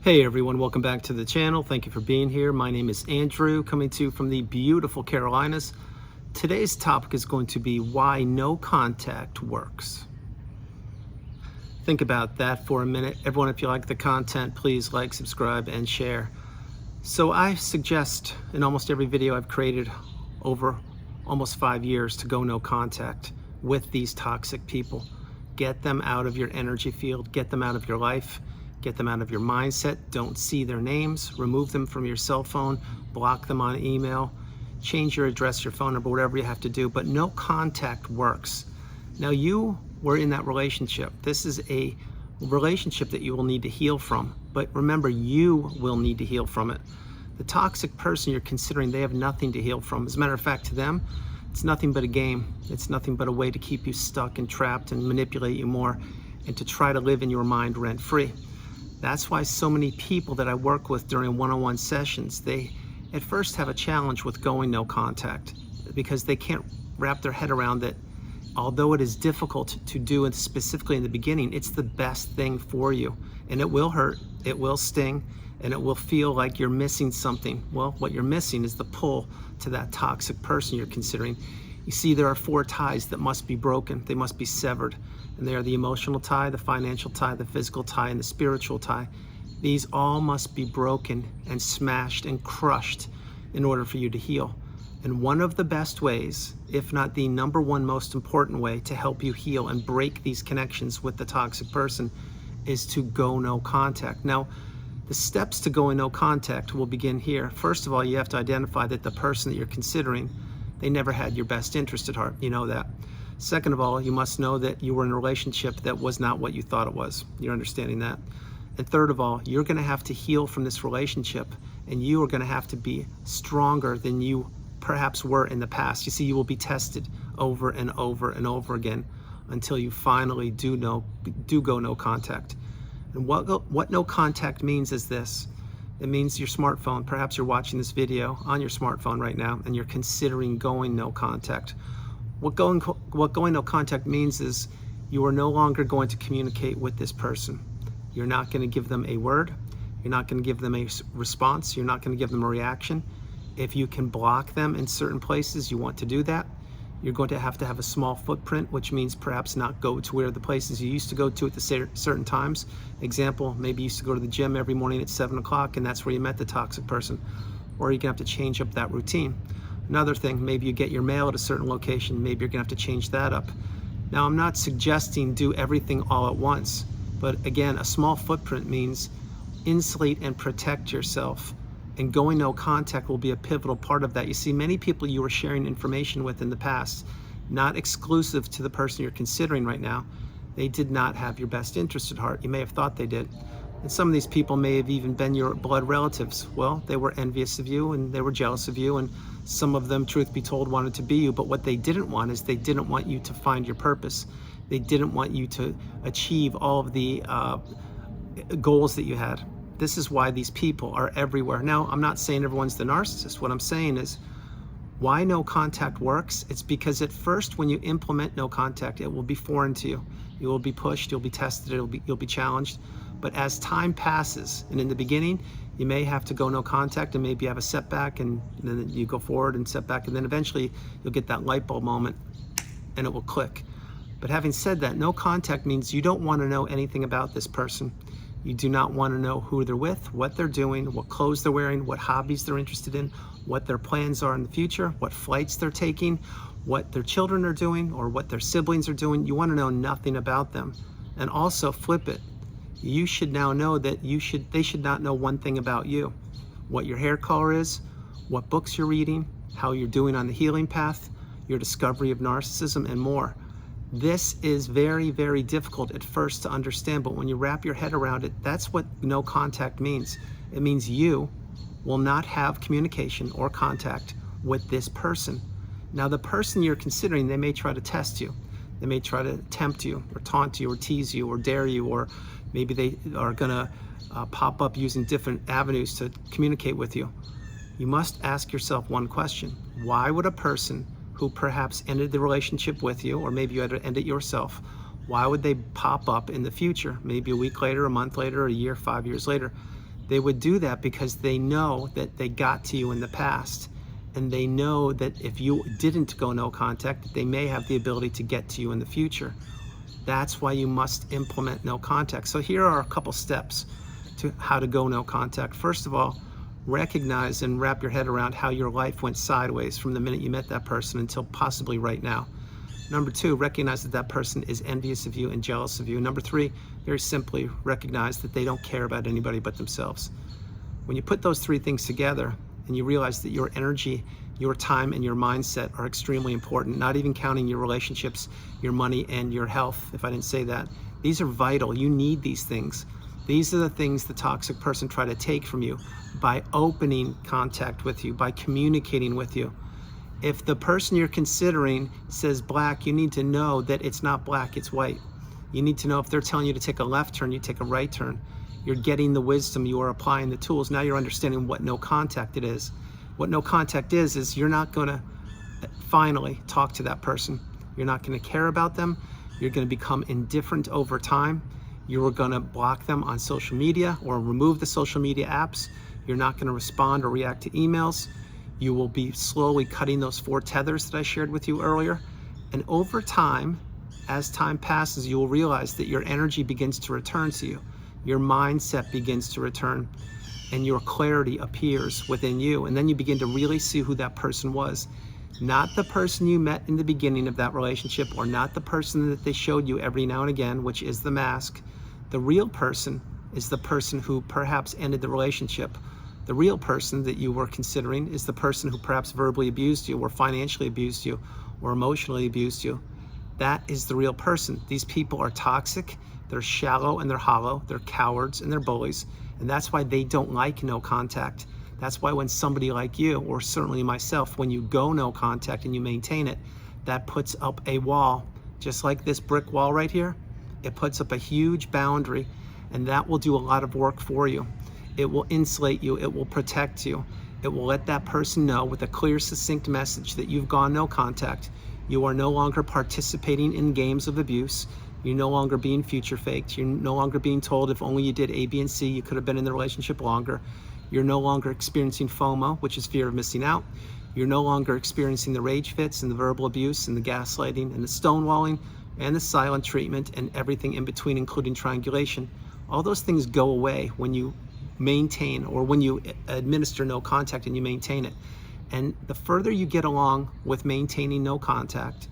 Hey everyone, welcome back to the channel. Thank you for being here. My name is Andrew, coming to you from the beautiful Carolinas. Today's topic is going to be why no contact works. Think about that for a minute. Everyone, if you like the content, please like, subscribe, and share. So I suggest in almost every video I've created over almost 5 years to go no contact with these toxic people. Get them out of your energy field, get them out of your life. Get them out of your mindset. Don't see their names. Remove them from your cell phone. Block them on email. Change your address, your phone number, whatever you have to do. But no contact works. Now, you were in that relationship. This is a relationship that you will need to heal from. But remember, you will need to heal from it. The toxic person you're considering, they have nothing to heal from. As a matter of fact, to them, it's nothing but a game. It's nothing but a way to keep you stuck and trapped and manipulate you more and to try to live in your mind rent-free. That's why so many people that I work with during one-on-one sessions, they at first have a challenge with going no contact because they can't wrap their head around that. Although it is difficult to do, and specifically in the beginning, it's the best thing for you. And it will hurt, it will sting, and it will feel like you're missing something. Well, what you're missing is the pull to that toxic person you're considering. You see, there are 4 ties that must be broken. They must be severed. And they are the emotional tie, the financial tie, the physical tie, and the spiritual tie. These all must be broken and smashed and crushed in order for you to heal. And one of the best ways, if not the number one most important way to help you heal and break these connections with the toxic person is to go no contact. Now, the steps to going no contact will begin here. First of all, you have to identify that the person that you're considering, they never had your best interest at heart. You know that. Second of all, you must know that you were in a relationship that was not what you thought it was. You're understanding that. And third of all, you're going to have to heal from this relationship, and you are going to have to be stronger than you perhaps were in the past. You see, you will be tested over and over and over again until you finally do go no contact. And what no contact means is this. It means your smartphone, perhaps you're watching this video on your smartphone right now and you're considering going no contact. What going no contact means is you are no longer going to communicate with this person. You're not going to give them a word. You're not going to give them a response. You're not going to give them a reaction. If you can block them in certain places, you want to do that. You're going to have a small footprint, which means perhaps not go to where the places you used to go to at the certain times. Example, maybe you used to go to the gym every morning at 7 o'clock and that's where you met the toxic person. Or you're going to have to change up that routine. Another thing, maybe you get your mail at a certain location. Maybe you're going to have to change that up. Now, I'm not suggesting do everything all at once. But again, a small footprint means insulate and protect yourself. And going no contact will be a pivotal part of that. You see, many people you were sharing information with in the past, not exclusive to the person you're considering right now, they did not have your best interest at heart. You may have thought they did. And some of these people may have even been your blood relatives. Well, they were envious of you and they were jealous of you, and some of them, truth be told, wanted to be you. But what they didn't want is they didn't want you to find your purpose. They didn't want you to achieve all of the goals that you had. This is why these people are everywhere. Now, I'm not saying everyone's the narcissist. What I'm saying is why no contact works. It's because at first when you implement no contact, it will be foreign to you. You will be pushed, you'll be tested, you'll be challenged. But as time passes, and in the beginning, you may have to go no contact and maybe have a setback, and then you go forward and setback, and then eventually you'll get that light bulb moment and it will click. But having said that, no contact means you don't want to know anything about this person. You do not want to know who they're with, what they're doing, what clothes they're wearing, what hobbies they're interested in, what their plans are in the future, what flights they're taking, what their children are doing, or what their siblings are doing. You want to know nothing about them. And also flip it. You should now know that they should not know one thing about you. What your hair color is, what books you're reading, how you're doing on the healing path, your discovery of narcissism, and more. This is very, very difficult at first to understand, but when you wrap your head around it, that's what no contact means. It means you will not have communication or contact with this person. Now, the person you're considering, they may try to test you. They may try to tempt you or taunt you or tease you or dare you, or maybe they are gonna pop up using different avenues to communicate with you. You must ask yourself one question. Why would a person who perhaps ended the relationship with you, or maybe you had to end it yourself, why would they pop up in the future, maybe a week later, a month later, a year, 5 years later? They would do that because they know that they got to you in the past, and they know that if you didn't go no contact, they may have the ability to get to you in the future. That's why you must implement no contact. So here are a couple steps to how to go no contact. First of all, recognize and wrap your head around how your life went sideways from the minute you met that person until possibly right now. Number two, recognize that that person is envious of you and jealous of you. Number three, very simply recognize that they don't care about anybody but themselves. When you put those three things together and you realize that your energy, your time, and your mindset are extremely important, not even counting your relationships, your money, and your health, if I didn't say that. These are vital. You need these things. These are the things the toxic person try to take from you by opening contact with you, by communicating with you. If the person you're considering says black, you need to know that it's not black, it's white. You need to know if they're telling you to take a left turn, you take a right turn. You're getting the wisdom, you are applying the tools. Now you're understanding what no contact it is. What no contact is you're not gonna finally talk to that person. You're not gonna care about them. You're gonna become indifferent over time. You're gonna block them on social media or remove the social media apps. You're not gonna respond or react to emails. You will be slowly cutting those 4 tethers that I shared with you earlier. And over time, as time passes, you will realize that your energy begins to return to you. Your mindset begins to return, and your clarity appears within you. And then you begin to really see who that person was. Not the person you met in the beginning of that relationship, or not the person that they showed you every now and again, which is the mask. The real person is the person who perhaps ended the relationship. The real person that you were considering is the person who perhaps verbally abused you, or financially abused you, or emotionally abused you. That is the real person. These people are toxic, they're shallow and they're hollow, they're cowards and they're bullies, and that's why they don't like no contact. That's why when somebody like you, or certainly myself, when you go no contact and you maintain it, that puts up a wall, just like this brick wall right here. It puts up a huge boundary, and that will do a lot of work for you. It will insulate you, it will protect you. It will let that person know with a clear, succinct message that you've gone no contact. You are no longer participating in games of abuse. You're no longer being future faked. You're no longer being told if only you did A, B, and C, you could have been in the relationship longer. You're no longer experiencing FOMO, which is fear of missing out. You're no longer experiencing the rage fits and the verbal abuse and the gaslighting and the stonewalling and the silent treatment and everything in between, including triangulation. All those things go away when you maintain, or when you administer no contact and you maintain it. And the further you get along with maintaining no contact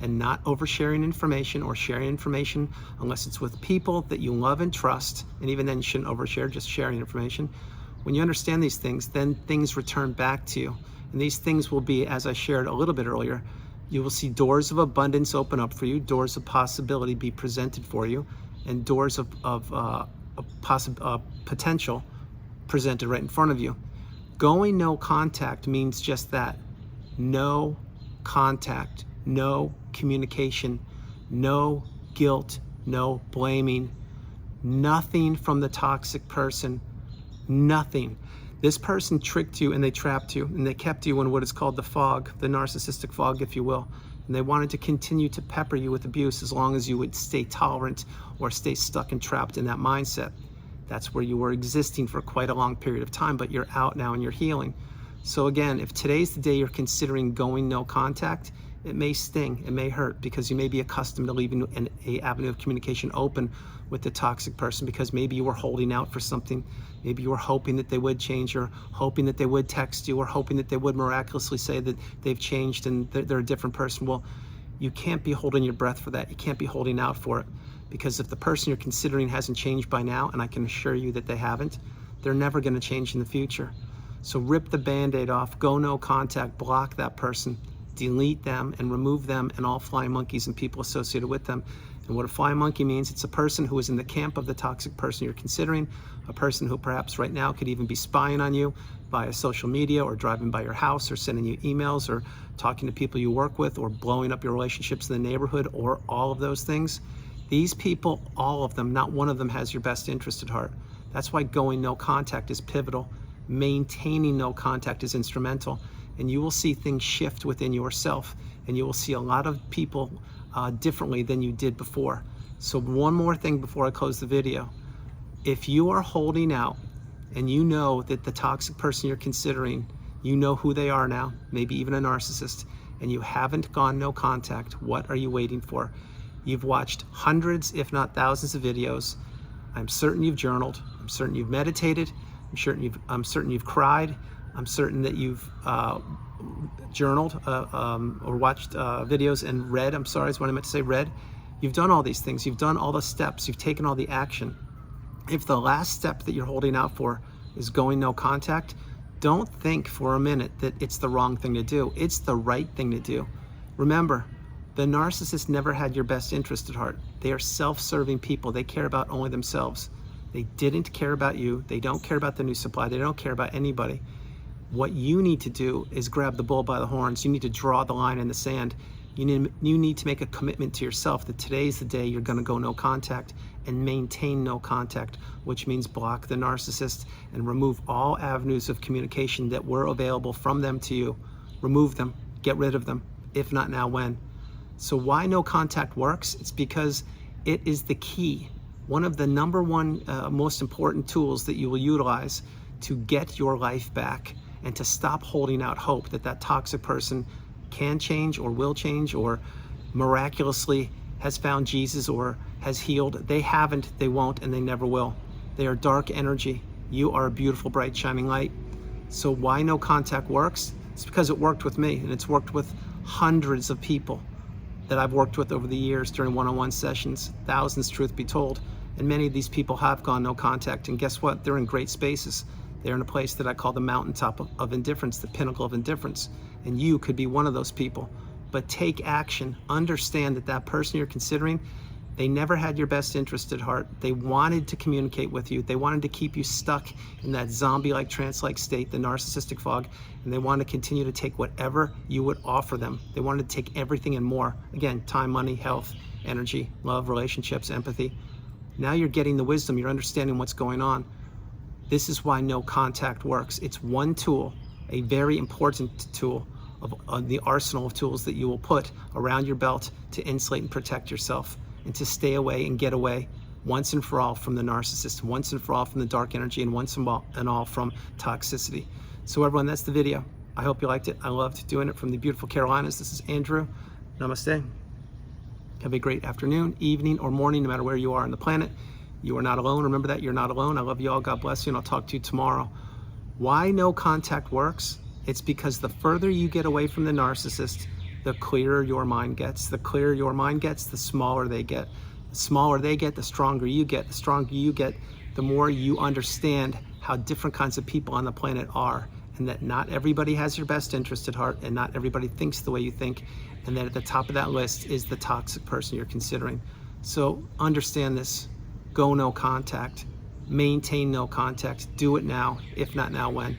and not oversharing information or sharing information unless it's with people that you love and trust, and even then you shouldn't overshare, just sharing information. When you understand these things, then things return back to you. And these things will be, as I shared a little bit earlier, you will see doors of abundance open up for you, doors of possibility be presented for you, and doors of potential presented right in front of you. Going no contact means just that. No contact, no communication, no guilt, no blaming, nothing from the toxic person, nothing. This person tricked you and they trapped you and they kept you in what is called the fog, the narcissistic fog, if you will. And they wanted to continue to pepper you with abuse as long as you would stay tolerant or stay stuck and trapped in that mindset. That's where you were existing for quite a long period of time, but you're out now and you're healing. So again, if today's the day you're considering going no contact, it may sting, it may hurt, because you may be accustomed to leaving an avenue of communication open with the toxic person, because maybe you were holding out for something. Maybe you were hoping that they would change, or hoping that they would text you, or hoping that they would miraculously say that they've changed and they're a different person. Well, you can't be holding your breath for that. You can't be holding out for it, because if the person you're considering hasn't changed by now, and I can assure you that they haven't, they're never going to change in the future. So rip the Band-Aid off, go no contact, block that person, delete them and remove them and all flying monkeys and people associated with them. And what a flying monkey means, it's a person who is in the camp of the toxic person you're considering, a person who perhaps right now could even be spying on you via social media, or driving by your house, or sending you emails, or talking to people you work with, or blowing up your relationships in the neighborhood, or all of those things. These people, all of them, not one of them has your best interest at heart. That's why going no contact is pivotal. Maintaining no contact is instrumental. And you will see things shift within yourself, and you will see a lot of people differently than you did before. So one more thing before I close the video. If you are holding out and you know that the toxic person you're considering, you know who they are now, maybe even a narcissist, and you haven't gone no contact, what are you waiting for? You've watched hundreds, if not thousands of videos. I'm certain you've journaled. I'm certain you've meditated. I'm certain you've cried. I'm certain that you've journaled or watched videos and read. I'm sorry, is what I meant to say, read. You've done all these things. You've done all the steps. You've taken all the action. If the last step that you're holding out for is going no contact, don't think for a minute that it's the wrong thing to do. It's the right thing to do. Remember, the narcissist never had your best interest at heart. They are self-serving people. They care about only themselves. They didn't care about you. They don't care about the new supply. They don't care about anybody. What you need to do is grab the bull by the horns. You need to draw the line in the sand. You need to make a commitment to yourself that today's the day you're going to go no contact and maintain no contact, which means block the narcissist and remove all avenues of communication that were available from them to you. Remove them, get rid of them. If not now, when? So why no contact works? It's because it is the key, one of the number one most important tools that you will utilize to get your life back and to stop holding out hope that that toxic person can change or will change or miraculously has found Jesus or has healed. They haven't, they won't, and they never will. They are dark energy. You are a beautiful, bright, shining light. So why no contact works? It's because it worked with me, and it's worked with hundreds of people that I've worked with over the years during one-on-one sessions, thousands, truth be told. And many of these people have gone no contact, and guess what? They're in great spaces. They're in a place that I call the mountaintop of indifference, the pinnacle of indifference. And you could be one of those people. But take action. Understand that that person you're considering, they never had your best interest at heart. They wanted to communicate with you. They wanted to keep you stuck in that zombie-like, trance-like state, the narcissistic fog, and they wanted to continue to take whatever you would offer them. They wanted to take everything and more. Again, time, money, health, energy, love, relationships, empathy. Now you're getting the wisdom. You're understanding what's going on. This is why no contact works. It's one tool, a very important tool of the arsenal of tools that you will put around your belt to insulate and protect yourself and to stay away and get away once and for all from the narcissist, once and for all from the dark energy, and once and all from toxicity. So everyone, that's the video. I hope you liked it. I loved doing it from the beautiful Carolinas. This is Andrew. Namaste. Have a great afternoon, evening, or morning, no matter where you are on the planet. You are not alone. Remember that, you're not alone. I love you all. God bless you, and I'll talk to you tomorrow. Why no contact works? It's because the further you get away from the narcissist, the clearer your mind gets. The clearer your mind gets, the smaller they get. The smaller they get, the stronger you get. The stronger you get, the more you understand how different kinds of people on the planet are, and that not everybody has your best interest at heart, and not everybody thinks the way you think, and that at the top of that list is the toxic person you're considering. So understand this. Go no contact. Maintain no contact. Do it now. If not now, when?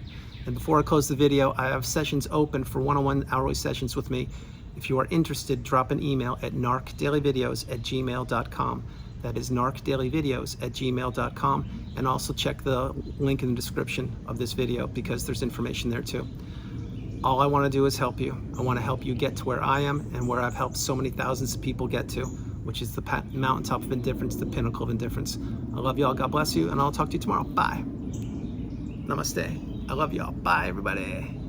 And before I close the video, I have sessions open for one-on-one hourly sessions with me. If you are interested, drop an email at narcdailyvideos@gmail.com. That is narcdailyvideos@gmail.com. And also check the link in the description of this video because there's information there too. All I want to do is help you. I want to help you get to where I am and where I've helped so many thousands of people get to, which is the mountaintop of indifference, the pinnacle of indifference. I love you all. God bless you, and I'll talk to you tomorrow. Bye. Namaste. I love y'all. Bye, everybody.